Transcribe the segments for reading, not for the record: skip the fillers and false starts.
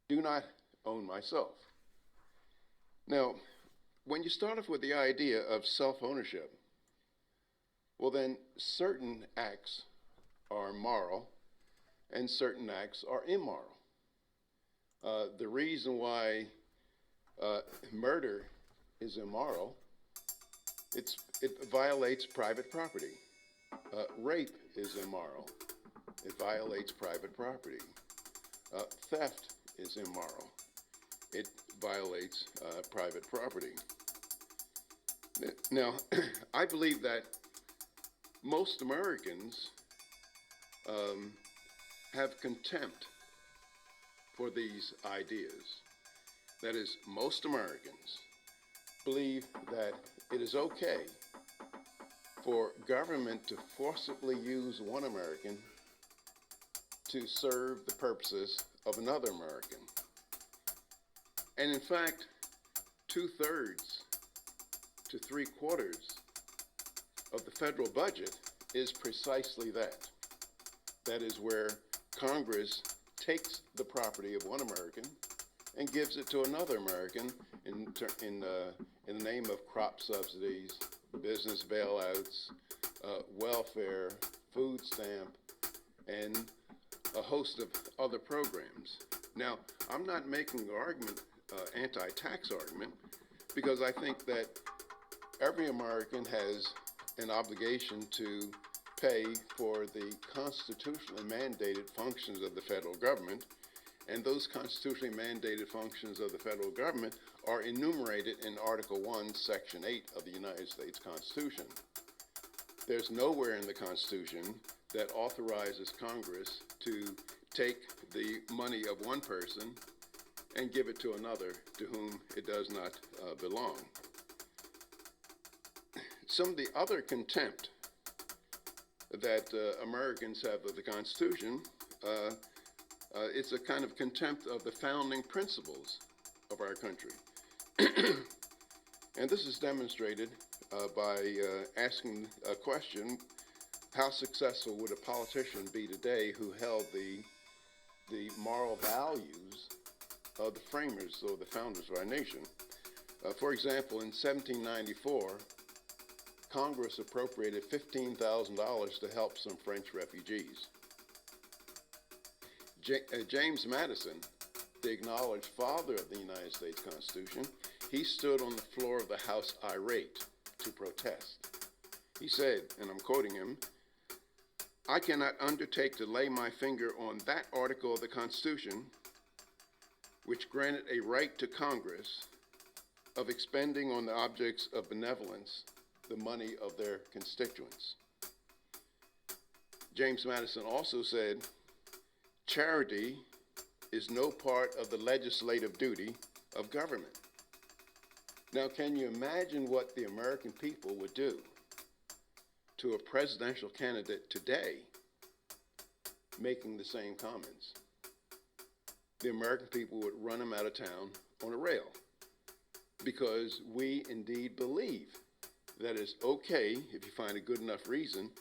do not own myself. Now, when you start off with the idea of self ownership, well, then certain acts are moral and certain acts are immoral. The reason why murder is immoral, it violates private property. Rape is immoral. It violates private property. Theft is immoral. It violates private property. Now, I believe that most Americans um, have contempt for these ideas. That is, most Americans believe that it is okay for government to forcibly use one American to serve the purposes of another American. And in fact, 2/3 to 3/4 of the federal budget is precisely that. That is where Congress takes the property of one American and gives it to another American in the name of crop subsidies, business bailouts, welfare, food stamp, and a host of other programs. Now, I'm not making an argument, anti-tax argument, because I think that every American has an obligation to pay for the constitutionally mandated functions of the federal government, and those constitutionally mandated functions of the federal government are enumerated in Article 1, Section 8 of the United States Constitution. There's nowhere in the Constitution that authorizes Congress to take the money of one person and give it to another to whom it does not belong. Some of the other contempt that Americans have of the Constitution, it's a kind of contempt of the founding principles of our country. And this is demonstrated by asking a question: how successful would a politician be today who held the moral values of the framers or the founders of our nation? For example, in 1794, Congress appropriated $15,000 to help some French refugees. James Madison, the acknowledged father of the United States Constitution, he stood on the floor of the House irate to protest. He said, and I'm quoting him, "I cannot undertake to lay my finger on that article of the Constitution which granted a right to Congress of expending on the objects of benevolence the money of their constituents." James Madison also said, "Charity is no part of the legislative duty of government." Now, can you imagine what the American people would do to a presidential candidate today making the same comments? The American people would run him out of town on a rail, because we indeed believe that it's okay, if you find a good enough reason,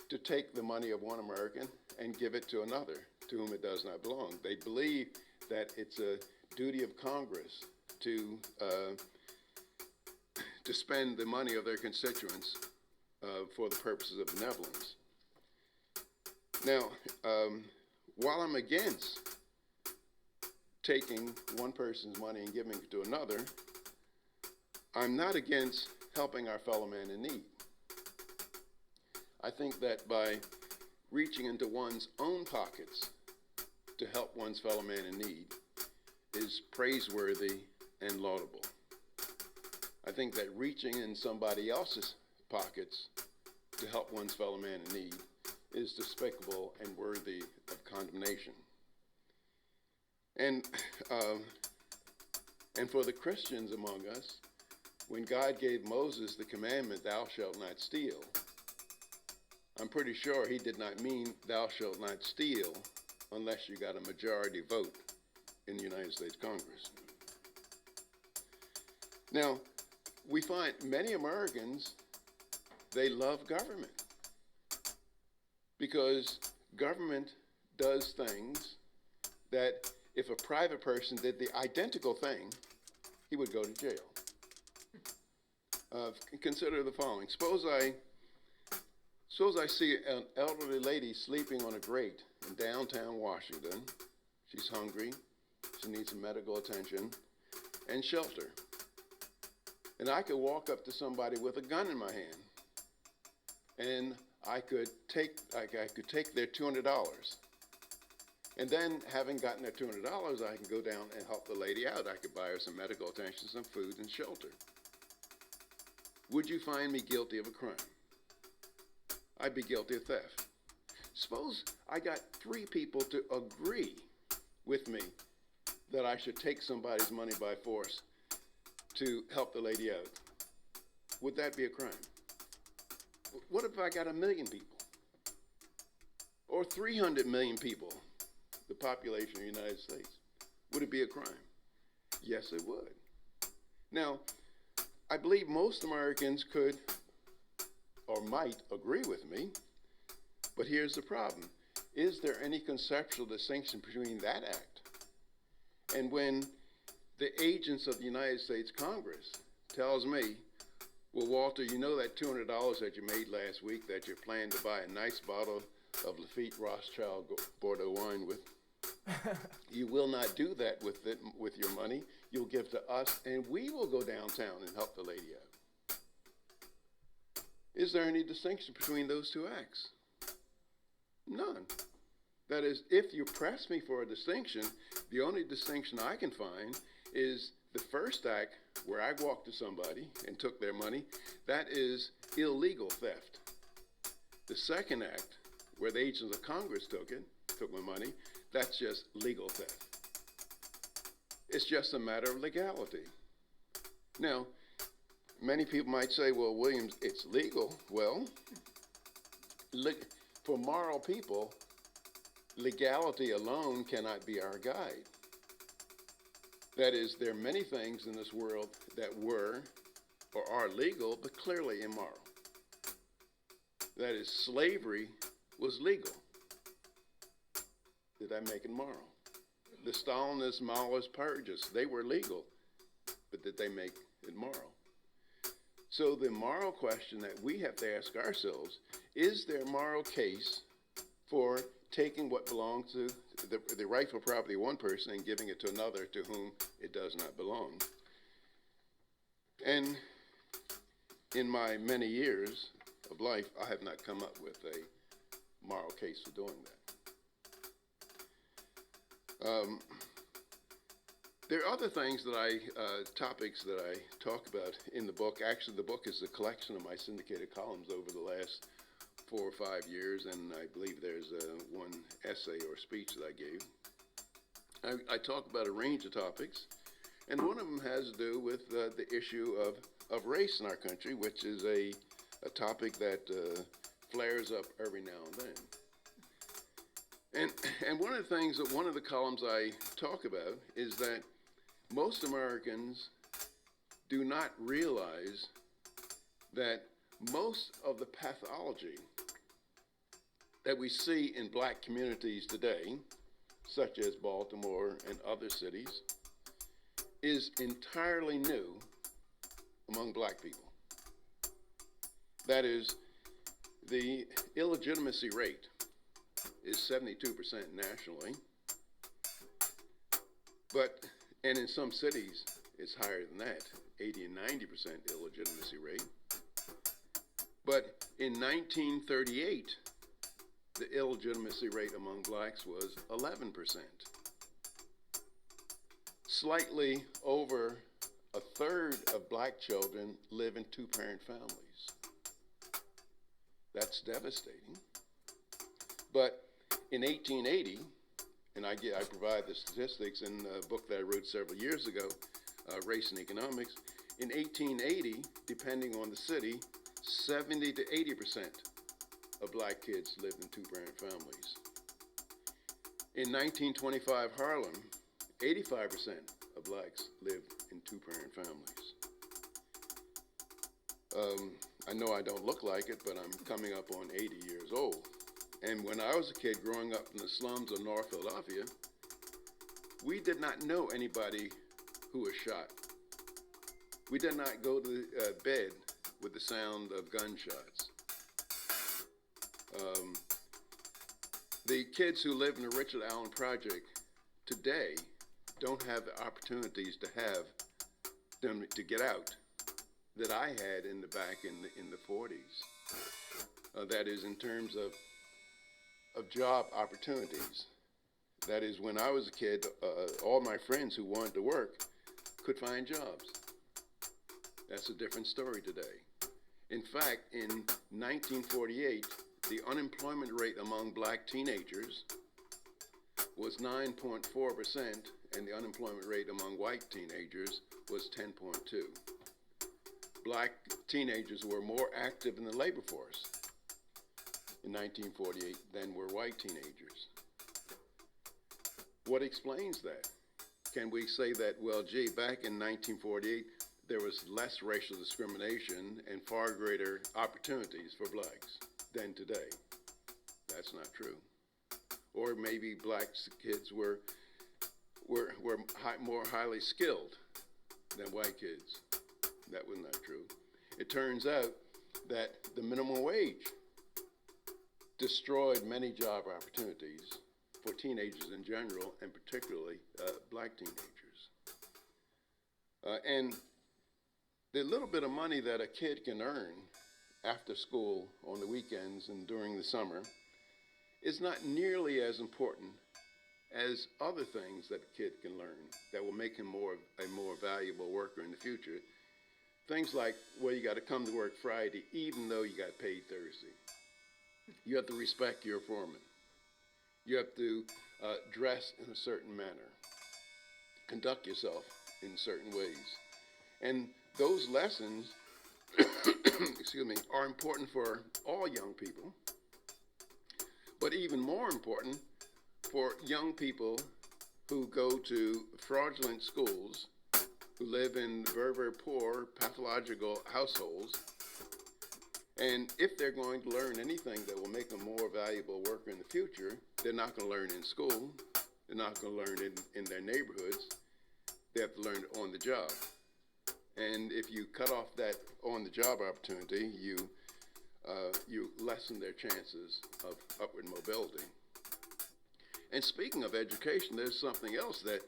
to take the money of one American and give it to another to whom it does not belong. They believe that it's a duty of Congress to spend the money of their constituents for the purposes of benevolence. Now, while I'm against taking one person's money and giving it to another, I'm not against helping our fellow man in need. I think that by reaching into one's own pockets to help one's fellow man in need is praiseworthy and laudable. I think that reaching in somebody else's pockets to help one's fellow man in need is despicable and worthy of condemnation. And for the Christians among us, when God gave Moses the commandment, "Thou shalt not steal," I'm pretty sure he did not mean "thou shalt not steal" unless you got a majority vote in the United States Congress. Now, we find many Americans, they love government because government does things that if a private person did the identical thing, he would go to jail. Consider the following. Suppose I see an elderly lady sleeping on a grate in downtown Washington. She's hungry. She needs some medical attention and shelter. And I could walk up to somebody with a gun in my hand, and I could take their $200. And then, having gotten their $200, I can go down and help the lady out. I could buy her some medical attention, some food, and shelter. Would you find me guilty of a crime? I'd be guilty of theft. Suppose I got 3 people to agree with me that I should take somebody's money by force to help the lady out. Would that be a crime? What if I got 1 million people? Or 300 million people, the population of the United States? Would it be a crime? Yes, it would. Now, I believe most Americans could or might agree with me, but here's the problem. Is there any conceptual distinction between that act and when the agents of the United States Congress tells me, well, Walter, you know that $200 that you made last week that you're planning to buy a nice bottle of Lafite Rothschild Bordeaux wine with? You will not do that with your money. You'll give to us, and we will go downtown and help the lady out. Is there any distinction between those two acts? None. That is, if you press me for a distinction, the only distinction I can find is the first act where I walked to somebody and took their money. That is illegal theft. The second act, where the agents of Congress took my money, that's just legal theft. It's just a matter of legality. Now, many people might say, well, Williams, it's legal. Well, for moral people, legality alone cannot be our guide. That is, there are many things in this world that were or are legal, but clearly immoral. That is, slavery was legal. Did that make it moral? The Stalinists, Maoists, purges, they were legal, but did they make it moral? So the moral question that we have to ask ourselves, is there a moral case for taking what belongs to the rightful property of one person and giving it to another to whom it does not belong? And in my many years of life, I have not come up with a moral case for doing that. There are other things that topics that I talk about in the book. Actually, the book is a collection of my syndicated columns over the last 4 or 5 years, and I believe there's one essay or speech that I gave. I talk about a range of topics, and one of them has to do with the issue of race in our country, which is a topic that flares up every now and then. And one of the things that one of the columns I talk about is that most Americans do not realize that most of the pathology that we see in black communities today, such as Baltimore and other cities, is entirely new among black people. That is, the illegitimacy rate is 72% nationally, and in some cities it's higher than that, 80 and 90% illegitimacy rate. But in 1938, the illegitimacy rate among blacks was 11%. Slightly over a third of black children live in 2-parent families. That's devastating. But in 1880, and I provide the statistics in a book that I wrote several years ago, Race and Economics. In 1880, depending on the city, 70 to 80% of black kids lived in 2-parent families. In 1925 Harlem, 85% of blacks lived in 2-parent families. I know I don't look like it, but I'm coming up on 80 years old. And when I was a kid growing up in the slums of North Philadelphia, we did not know anybody who was shot. We did not go to bed with the sound of gunshots. Um, the kids who live in the Richard Allen Project today don't have the opportunities to have them to get out that I had in the back in the 40s. That is in terms of job opportunities. That is, when I was a kid, all my friends who wanted to work could find jobs. That's a different story today. In fact, in 1948, the unemployment rate among black teenagers was 9.4%, and the unemployment rate among white teenagers was 10.2. Black teenagers were more active in the labor force in 1948 than were white teenagers. What explains that? Can we say that, well, gee, back in 1948, there was less racial discrimination and far greater opportunities for blacks than today? That's not true. Or maybe black kids were more highly skilled than white kids. That was not true. It turns out that the minimum wage destroyed many job opportunities for teenagers in general, and particularly black teenagers. And the little bit of money that a kid can earn after school on the weekends and during the summer is not nearly as important as other things that a kid can learn that will make him a more valuable worker in the future. Things like, well, you got to come to work Friday even though you got paid Thursday. You have to respect your foreman. You have to dress in a certain manner, conduct yourself in certain ways. And those lessons, excuse me, are important for all young people, but even more important for young people who go to fraudulent schools, who live in very, very poor, pathological households. And if they're going to learn anything that will make them a more valuable worker in the future, they're not going to learn in school. They're not going to learn in their neighborhoods. They have to learn it on the job. And if you cut off that on-the-job opportunity, you lessen their chances of upward mobility. And speaking of education, there's something else that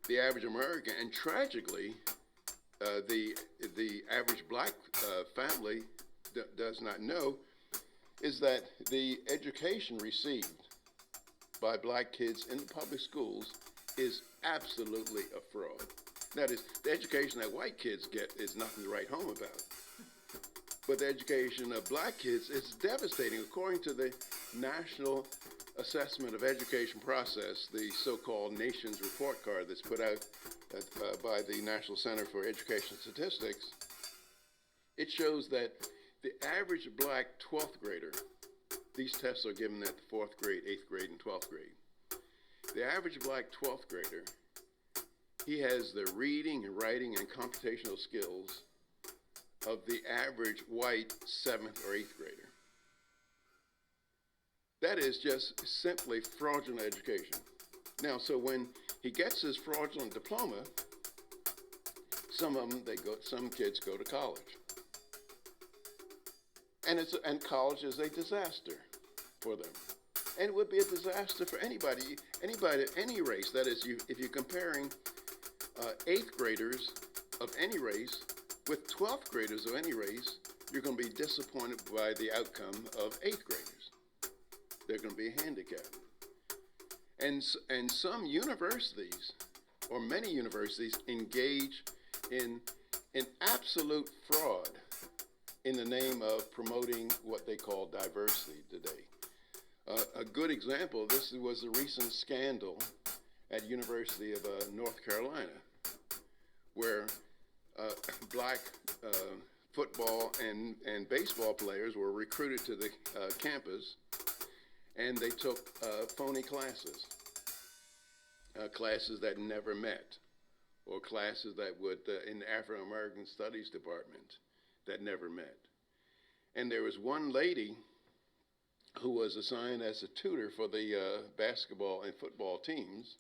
the average American, and tragically, the average black family does not know, is that the education received by black kids in the public schools is absolutely a fraud. That is, the education that white kids get is nothing to write home about. But the education of black kids is devastating. According to the National Assessment of Education Process, the so-called Nation's Report Card that's put out by the National Center for Education Statistics, it shows that the average black 12th grader, these tests are given at the 4th grade, 8th grade, and 12th grade. The average black 12th grader, he has the reading and writing and computational skills of the average white 7th or 8th grader. That is just simply fraudulent education. Now, so when he gets his fraudulent diploma, some kids go to college. And college is a disaster for them. And it would be a disaster for anybody of any race. That is, if you're comparing 8th graders of any race with 12th graders of any race, you're going to be disappointed by the outcome of 8th graders. They're going to be handicapped. And some universities, or many universities, engage in absolute fraud in the name of promoting what they call diversity today. A good example of this was the recent scandal at University of North Carolina, where black football and baseball players were recruited to the campus, and they took phony classes, classes that never met, or classes that would, in the African American Studies Department, that never met. And there was one lady who was assigned as a tutor for the basketball and football teams,